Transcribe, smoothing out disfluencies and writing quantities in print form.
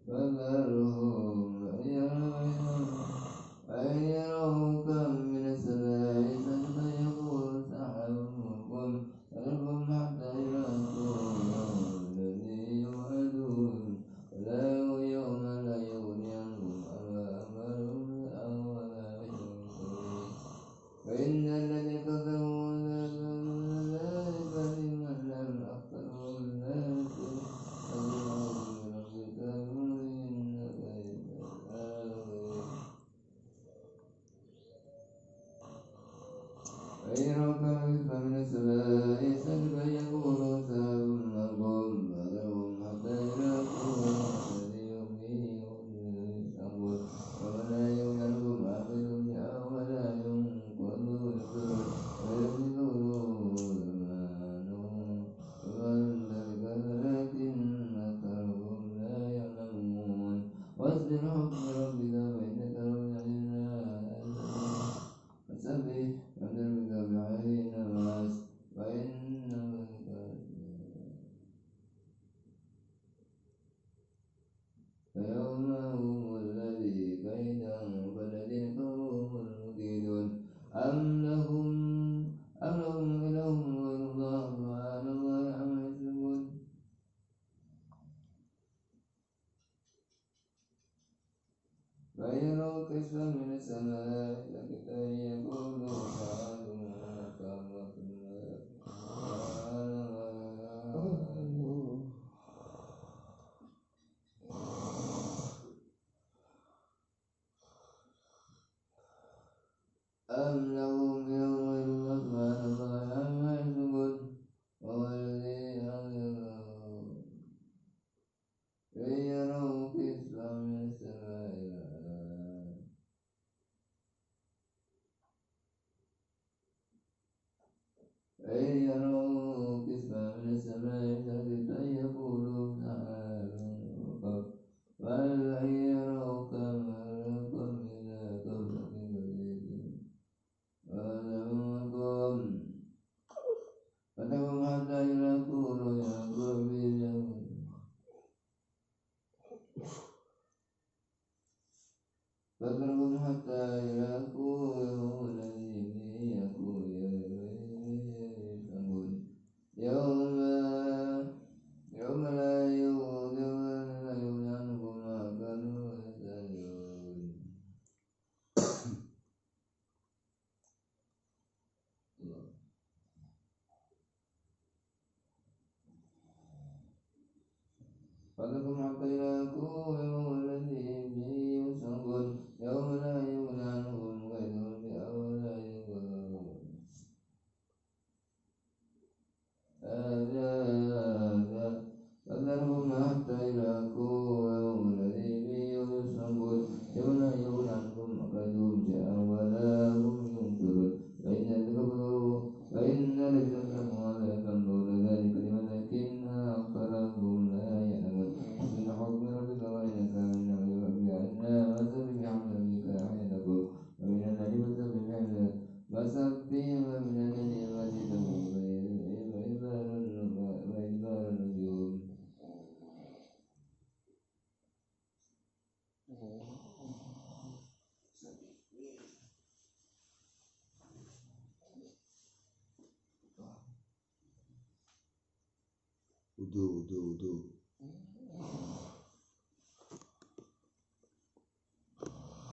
فذرهم وإن يروا كم من السماء سجدا يقول سحاب مركم فذرهم حتى يلاقوا الذي يوعدون ولا يوم لا يغني عنهم أموالهم ولا يشركون وإن الذين كفروا ذلك لمن لم أكثرهم الناس ويروا كم من السماء سجدا يقول سحاب مركم فذرهم حتى يلاقوا الذي يغنيهم ولا يغني عنهم عبد ولا ينقضون ويكذبون ولكن أكثرهم لا يعلمون واصبر حكم ربك فإنك فسبح بحمد ربك بحين الناس فيوم هم الذي كيدا والذين كفروا هم المكيدون أم لهم إله غير الله سبحان الله عما يشركون فيروا كسفا من السماء ساقطا يقولوا سحاب أم لهم إله غير الله سبحان الله عما يشركون وهو الذي يروا كسفا من السماء ساقطا يقولوا سحاب مركب بل يروا كما لكم إلى كفر فذرهم حتى يلاقوا يوم الذي يكون يوم لا يغني عنهم ما كانوا يستهزئون فذرهم حتى يلاقوا يوم الذي يوعدون يوم لا يغني عنهم كيدهم شيئا ولا ينظرون فذرهم حتى يلاقوا يوم الذي يوعدون يوم لا يغني عنهم كيدهم شيئا ولا هم ينظرون فإن الذين كفروا لا يكملون ذلك ولكن أكثرهم لا يعلمون واصبر حكم ربك وإنك من أمرك بأننا وسبح بحمد ربك حين تقوم ومن الليل فسبح ومن الليل فسجد وإدبار النجوم Wudu